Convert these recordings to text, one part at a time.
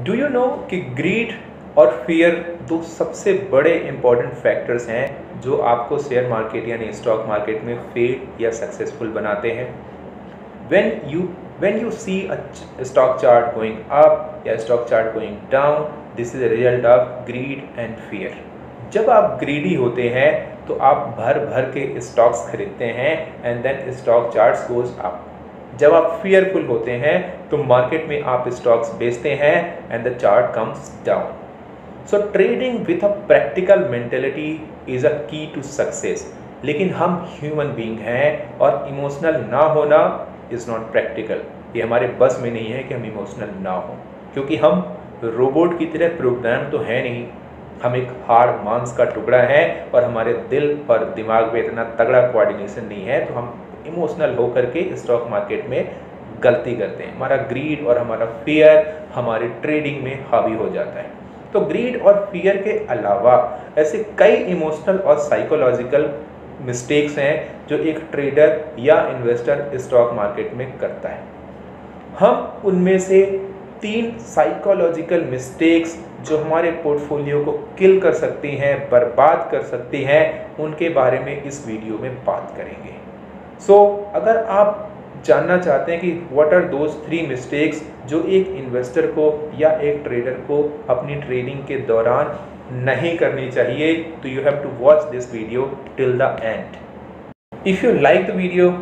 Do you know कि grid और fear दो सबसे बड़े इंपॉर्टेंट फैक्टर्स हैं जो आपको शेयर मार्केट यानी स्टॉक मार्केट में फेल या सक्सेसफुल बनाते हैं। when you see a stock chart going up या stock chart going down, this is a result of greed and fear। जब आप ग्रीडी होते हैं तो आप भर भर के स्टॉक्स खरीदते हैं and then stock charts goes up. जब आप फियरफुल होते हैं तो मार्केट में आप स्टॉक्स बेचते हैं and the chart comes down. So trading with a practical mentality is a की टू सक्सेस। लेकिन हम ह्यूमन बीइंग हैं और इमोशनल ना होना इज़ नॉट प्रैक्टिकल। ये हमारे बस में नहीं है कि हम इमोशनल ना हो, क्योंकि हम रोबोट की तरह प्रोग्राम तो है नहीं। हम एक हार्ड मांस का टुकड़ा है और हमारे दिल और दिमाग में इतना तगड़ा कोऑर्डिनेशन नहीं है, तो हम इमोशनल होकर के स्टॉक मार्केट में गलती करते हैं। हमारा ग्रीड और हमारा फियर हमारी ट्रेडिंग में हावी हो जाता है। तो ग्रीड और फियर के अलावा ऐसे कई इमोशनल और साइकोलॉजिकल मिस्टेक्स हैं जो एक ट्रेडर या इन्वेस्टर स्टॉक मार्केट में करता है। हम उनमें से 3 साइकोलॉजिकल मिस्टेक्स जो हमारे पोर्टफोलियो को किल कर सकती हैं, बर्बाद कर सकती हैं, उनके बारे में इस वीडियो में बात करेंगे। अगर आप जानना चाहते हैं कि व्हाट आर दोज 3 मिस्टेक्स जो एक इन्वेस्टर को या एक ट्रेडर को अपनी ट्रेडिंग के दौरान नहीं करनी चाहिए, तो you have to watch this video till the end. If you like the video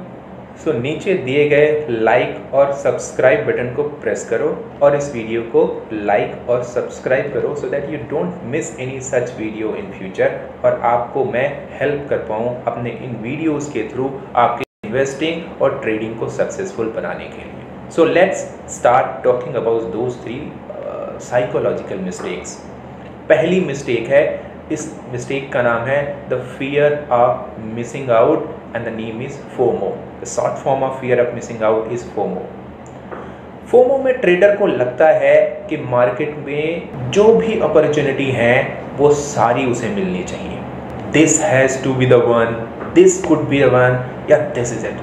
so नीचे दिए गए लाइक और सब्सक्राइब बटन को प्रेस करो और इस वीडियो को लाइक और सब्सक्राइब करो so that you don't miss any such video in future, और आपको मैं हेल्प कर पाऊँ अपने इन वीडियोस के थ्रू आपके इन्वेस्टिंग और ट्रेडिंग को सक्सेसफुल बनाने के लिए। So let's start talking about those 3 psychological mistakes. पहली मिस्टेक है, इस मिस्टेक का नाम है the fear of missing out and the name is FOMO. The short form of fear of missing out is FOMO. FOMO में trader को लगता है कि मार्केट में जो भी अपॉर्चुनिटी है वो सारी उसे मिलनी चाहिए। This has to be the one, this could be the one, या दिस इज इट।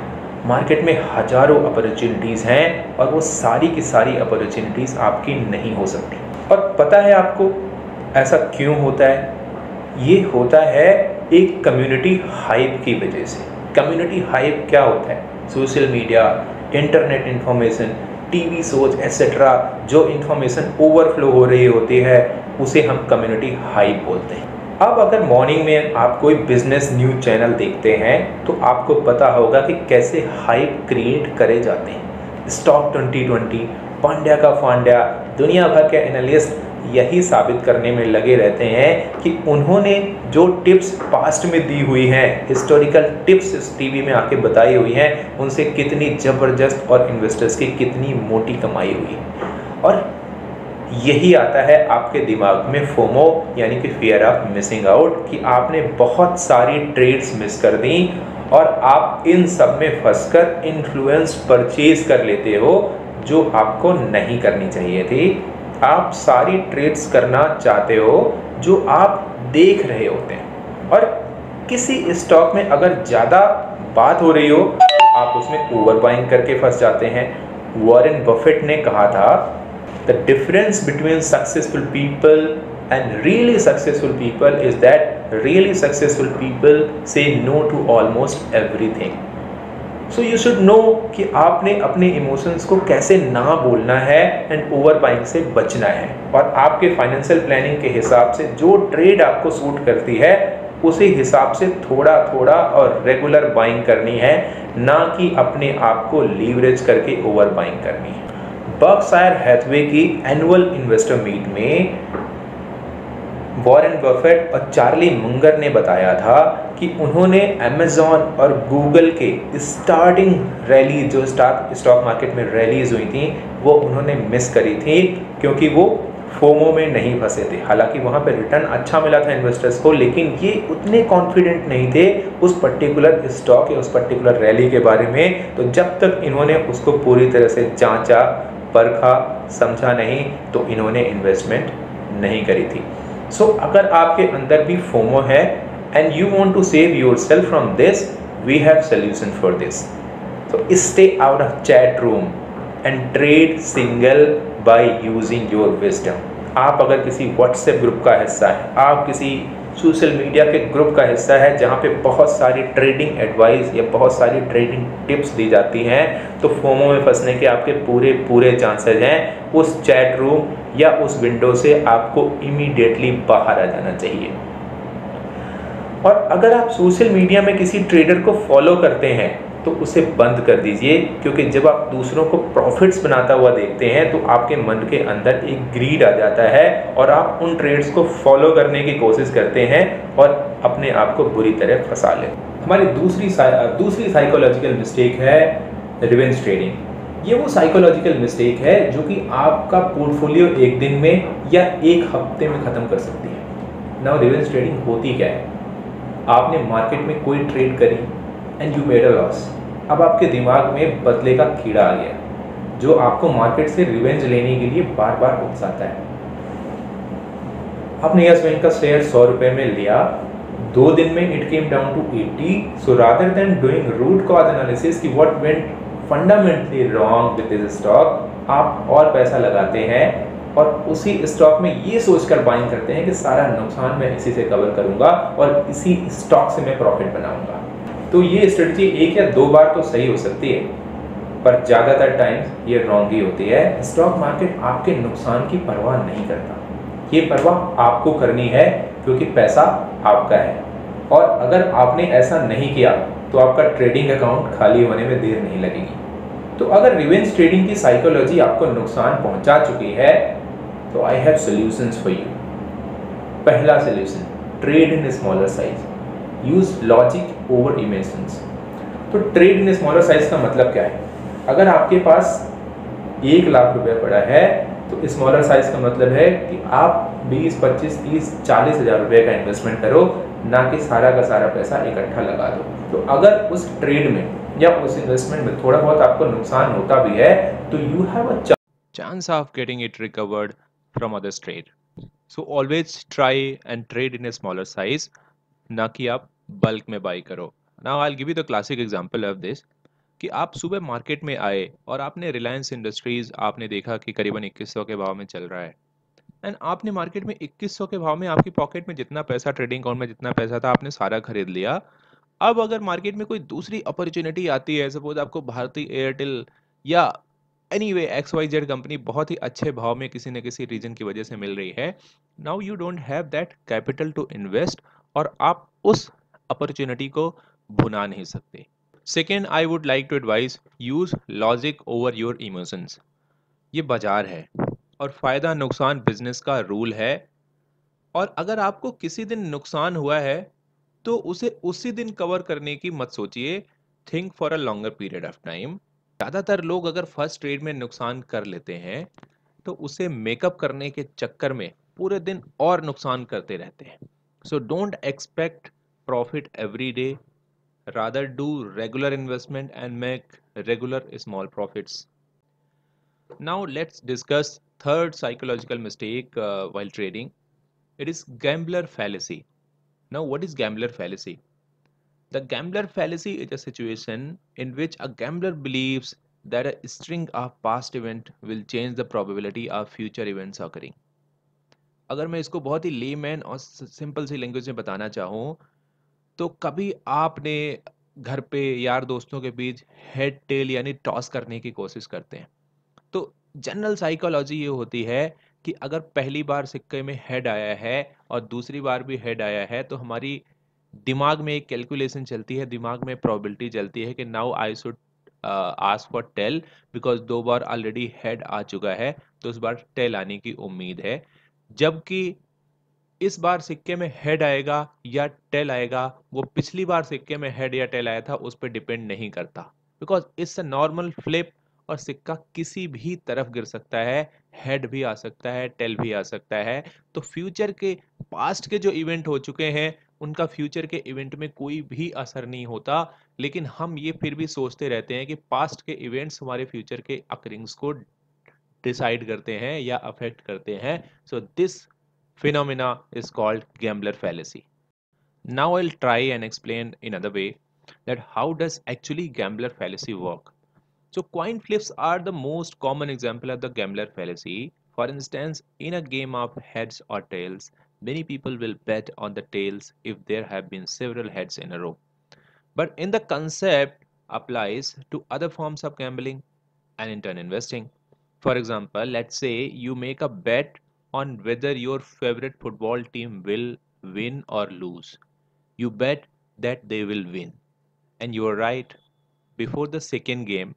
मार्केट में हजारों अपॉर्चुनिटीज़ हैं और वो सारी की सारी अपॉर्चुनिटीज़ आपकी नहीं हो सकती। और पता है आपको ऐसा क्यों होता है? ये होता है एक कम्युनिटी हाइप की वजह से। कम्युनिटी हाइप क्या होता है? Social media, internet information, TV shows etcetera, जो इन्फॉर्मेशन ओवरफ्लो हो रही होती है उसे हम कम्युनिटी हाइप बोलते हैं। अब अगर मॉर्निंग में आप कोई बिजनेस न्यूज़ चैनल देखते हैं तो आपको पता होगा कि कैसे हाइप क्रिएट करे जाते हैं। स्टॉक 2020, पांड्या का फांड्या, दुनिया भर के एनालिस्ट यही साबित करने में लगे रहते हैं कि उन्होंने जो टिप्स पास्ट में दी हुई हैं, हिस्टोरिकल टिप्स इस टीवी में आके बताई हुई हैं, उनसे कितनी ज़बरदस्त और इन्वेस्टर्स की कितनी मोटी कमाई हुई है। और यही आता है आपके दिमाग में फोमो यानी कि फियर ऑफ मिसिंग आउट, कि आपने बहुत सारी ट्रेड्स मिस कर दी और आप इन सब में फंसकर इन्फ्लुएंस परचेज कर लेते हो जो आपको नहीं करनी चाहिए थी। आप सारी ट्रेड्स करना चाहते हो जो आप देख रहे होते हैं, और किसी स्टॉक में अगर ज़्यादा बात हो रही हो तो आप उसमें ओवर बाइंग करके फंस जाते हैं। वॉरेन बफेट ने कहा था, The difference between successful people and really successful people is that really successful people say no to almost everything. So you should know कि आपने अपने इमोशंस को कैसे ना बोलना है एंड ओवर बाइंग से बचना है, और आपके फाइनेंशियल प्लानिंग के हिसाब से जो ट्रेड आपको सूट करती है उसी हिसाब से थोड़ा थोड़ा और रेगुलर बाइंग करनी है, ना कि अपने आप को लीवरेज करके ओवर बाइंग करनी है। बर्कशायर हैथवे की एनुअल इन्वेस्टर मीट में वॉरेन बफेट और चार्ली मुंगर ने बताया था कि उन्होंने अमेज़ॉन और गूगल के स्टार्टिंग रैली जो स्टॉक मार्केट में रैलीज हुई थी वो उन्होंने मिस करी थी क्योंकि वो फोमो में नहीं फंसे थे। हालांकि वहाँ पे रिटर्न अच्छा मिला था इन्वेस्टर्स को, लेकिन ये उतने कॉन्फिडेंट नहीं थे उस पर्टिकुलर स्टॉक या उस पर्टिकुलर रैली के बारे में। तो जब तक इन्होंने उसको पूरी तरह से जांचा, परखा, समझा नहीं, तो इन्होंने इन्वेस्टमेंट नहीं करी थी। अगर आपके अंदर भी फोमो है and you want to save yourself from this, we have solution for this. Stay out of chat room and trade single by using your wisdom. आप अगर किसी व्हाट्सएप ग्रुप का हिस्सा है, आप किसी सोशल मीडिया के ग्रुप का हिस्सा है जहाँ पे बहुत सारी ट्रेडिंग एडवाइस या बहुत सारी ट्रेडिंग टिप्स दी जाती हैं, तो फोमो में फंसने के आपके पूरे पूरे चांसेस हैं। उस चैट रूम या उस विंडो से आपको इमीडिएटली बाहर आ जाना चाहिए। और अगर आप सोशल मीडिया में किसी ट्रेडर को फॉलो करते हैं तो उसे बंद कर दीजिए, क्योंकि जब आप दूसरों को प्रॉफिट्स बनाता हुआ देखते हैं तो आपके मन के अंदर एक ग्रीड आ जाता है और आप उन ट्रेड्स को फॉलो करने की कोशिश करते हैं और अपने आप को बुरी तरह फंसा लेते हैं। हमारी दूसरी साइकोलॉजिकल मिस्टेक है रिवेंज ट्रेडिंग। ये वो साइकोलॉजिकल मिस्टेक है जो कि आपका पोर्टफोलियो एक दिन में या एक हफ्ते में ख़त्म कर सकती है। नाउ रिवेंज ट्रेडिंग होती क्या है? आपने मार्केट में कोई ट्रेड करी and you made a loss. अब आपके दिमाग में बदले का कीड़ा आ गया जो आपको मार्केट से रिवेंज लेने के लिए बार बार उकसाता है। आपने यस बैंक का शेयर 100 रुपए में लिया, 2 दिन में it came down to 80। So rather than doing root cause analysis कि what went fundamentally wrong with this stock, आप और पैसा लगाते हैं और उसी स्टॉक में ये सोचकर बाइंग करते हैं कि सारा नुकसान मैं इसी से कवर करूंगा और इसी स्टॉक से मैं प्रॉफिट बनाऊंगा। तो ये स्ट्रेटजी 1 या 2 बार तो सही हो सकती है, पर ज़्यादातर टाइम्स ये रॉन्ग ही होती है। स्टॉक मार्केट आपके नुकसान की परवाह नहीं करता, ये परवाह आपको करनी है क्योंकि पैसा आपका है। और अगर आपने ऐसा नहीं किया तो आपका ट्रेडिंग अकाउंट खाली होने में देर नहीं लगेगी। तो अगर रिवेंज ट्रेडिंग की साइकोलॉजी आपको नुकसान पहुंचा चुकी है तो I have solutions for you. पहला solution, trade in smaller size, use logic over emotions. तो ट्रेड इन स्मॉलर साइज का मतलब क्या है? अगर आपके पास 1 लाख रुपए पड़ा है तो स्मॉलर साइज का मतलब है कि आप 20, 25, 30, 40 हज़ार रुपए का इन्वेस्टमेंट करो, ना कि सारा का सारा पैसा इकट्ठा लगा दो। तो अगर उस ट्रेड में या उस इन्वेस्टमेंट में थोड़ा बहुत आपको नुकसान होता भी है तो you have a chance of getting it recovered from others trade. So always try and trade in a smaller size, ना कि आप बल्क में बाई करो। Now I'll give you the classic example of this कि आप सुबह market में आए और आपने रिलायंस इंडस्ट्रीज आपने देखा कि करीबन 2100 के भाव में चल रहा है, एंड आपने मार्केट में 2100 के भाव में आपकी पॉकेट में जितना पैसा, ट्रेडिंग अकाउंट में जितना पैसा था, आपने सारा खरीद लिया। अब अगर मार्केट में कोई दूसरी अपॉर्चुनिटी आती है, सपोज आपको भारती एयरटेल या एनीवे XYZ कंपनी बहुत ही अच्छे भाव में किसी न किसी रीजन की वजह से मिल रही है, now you don't have that capital to invest और आप उस अपॉर्चुनिटी को भुना नहीं सकते। Second, I would like to advice, use logic over your emotions. ये बाजार है और फायदा नुकसान बिजनेस का रूल है, और अगर आपको किसी दिन नुकसान हुआ है तो उसे उसी दिन कवर करने की मत सोचिए, think for a longer period of time. ज्यादातर लोग अगर फर्स्ट ट्रेड में नुकसान कर लेते हैं तो उसे मेकअप करने के चक्कर में पूरे दिन और नुकसान करते रहते हैं। So don't expect profit every day, rather do regular investment and make regular small profits. Now let's discuss third psychological mistake while trading. It is gambler fallacy. Now what is gambler fallacy? The gambler fallacy is a situation in which a gambler believes that a string of past event will change the probability of future events occurring. अगर मैं इसको बहुत ही layman और simple सी language में बताना चाहूँ तो कभी आपने घर पे यार दोस्तों के बीच हेड टेल यानी टॉस करने की कोशिश करते हैं, तो जनरल साइकोलॉजी ये होती है कि अगर पहली बार सिक्के में हेड आया है और दूसरी बार भी हेड आया है तो हमारी दिमाग में एक कैलकुलेशन चलती है, दिमाग में प्रोबेबिलिटी चलती है कि now I should ask for tail, because 2 बार ऑलरेडी हेड आ चुका है तो इस बार टेल आने की उम्मीद है। जबकि इस बार सिक्के में हेड आएगा या टेल आएगा वो पिछली बार सिक्के में हेड या टेल आया था उस पर डिपेंड नहीं करता, because it's a normal flip और सिक्का किसी भी तरफ गिर सकता है, हेड भी आ सकता है, टेल भी आ सकता है। तो फ्यूचर के, पास्ट के जो इवेंट हो चुके हैं उनका फ्यूचर के इवेंट में कोई भी असर नहीं होता, लेकिन हम ये फिर भी सोचते रहते हैं कि पास्ट के इवेंट्स हमारे फ्यूचर के अकरिंग्स को डिसाइड करते हैं या अफेक्ट करते हैं। So this phenomena is called gambler fallacy. Now I'll try and explain in another way that how does actually gambler fallacy work. So coin flips are the most common example of the gambler fallacy. For instance, in a game of heads or tails, many people will bet on the tails if there have been several heads in a row. But in the concept applies to other forms of gambling and in turn investing. For example, let's say you make a bet on whether your favorite football team will win or lose. You bet that they will win, and you are right. Before the second game,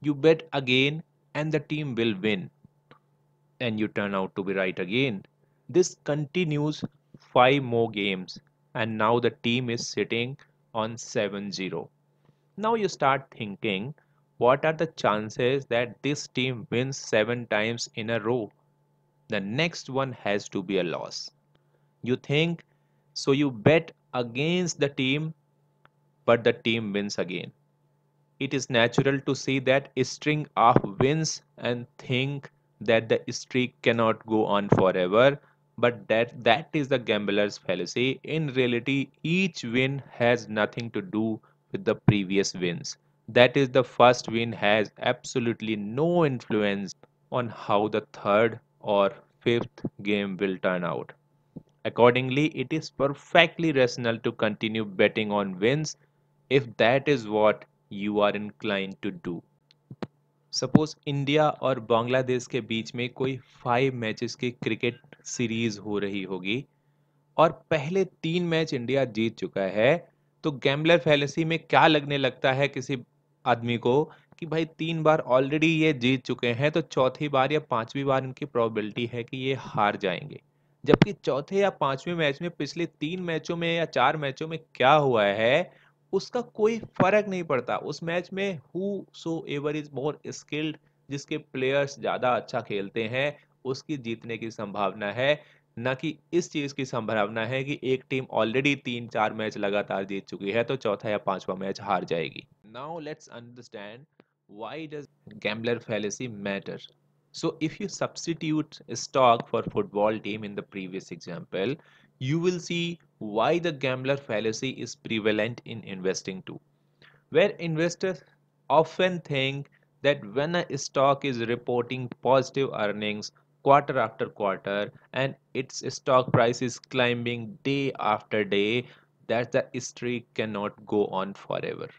you bet again and the team will win, and you turn out to be right again. This continues 5 more games, and now the team is sitting on 7-0. Now you start thinking, what are the chances that this team wins 7 times in a row? The next one has to be a loss. You think, so you bet against the team, but the team wins again. It is natural to see that string of wins and think that the streak cannot go on forever, but that is the gambler's fallacy. In reality, each win has nothing to do with the previous wins. That is, the first win has absolutely no influence on how the third or fifth game will turn out. Accordingly, it is perfectly rational to continue betting on wins if that is what you are inclined to do. Suppose India और बांग्लादेश के बीच में कोई 5 matches की cricket series हो रही होगी और पहले 3 मैच इंडिया जीत चुका है, तो गैम्बलर फैलेसी में क्या लगने लगता है किसी आदमी को कि भाई 3 बार ऑलरेडी ये जीत चुके हैं, तो चौथी बार या पांचवी बार इनकी प्रोबेबिलिटी है कि ये हार जाएंगे। जबकि चौथे या पांचवें मैच में पिछले 3 मैचों में या 4 मैचों में क्या हुआ है उसका कोई फर्क नहीं पड़ता। उस मैच में who so ever is more skilled, जिसके प्लेयर्स ज्यादा अच्छा खेलते हैं उसकी जीतने की संभावना है, ना कि इस चीज की संभावना है कि एक टीम ऑलरेडी 3-4 मैच लगातार जीत चुकी है तो चौथा या पांचवा मैच हार जाएगी। Now let's understand why does gambler fallacy matter. So if you substitute a stock for football team in the previous example, you will see why the gambler fallacy is prevalent in investing too, where investors often think that when a stock is reporting positive earnings quarter after quarter and its stock price is climbing day after day, that the streak cannot go on forever.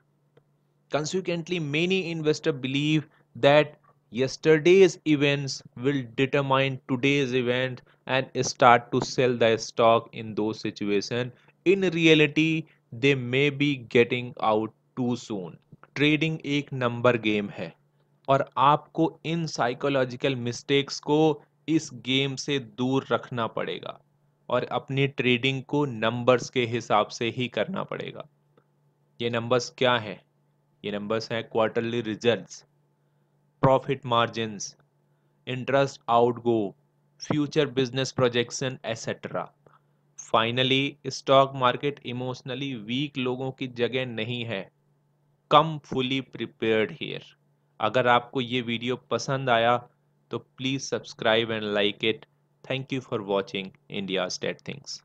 Consequently, many investors believe that yesterday's events will determine today's event and start to sell the stock in those situations. In reality, they may be getting out too soon. Trading एक number game है और आपको in psychological mistakes को इस game से दूर रखना पड़ेगा और अपनी ट्रेडिंग को नंबर्स के हिसाब से ही करना पड़ेगा। ये नंबर्स क्या है? ये नंबर्स हैं quarterly results, profit margins, interest outgo, future business projection etcetera. Finally, stock market emotionally weak लोगों की जगह नहीं है। कम फुली प्रिपेयर्ड हियर। अगर आपको ये वीडियो पसंद आया तो please subscribe and like it. Thank you for watching India state things.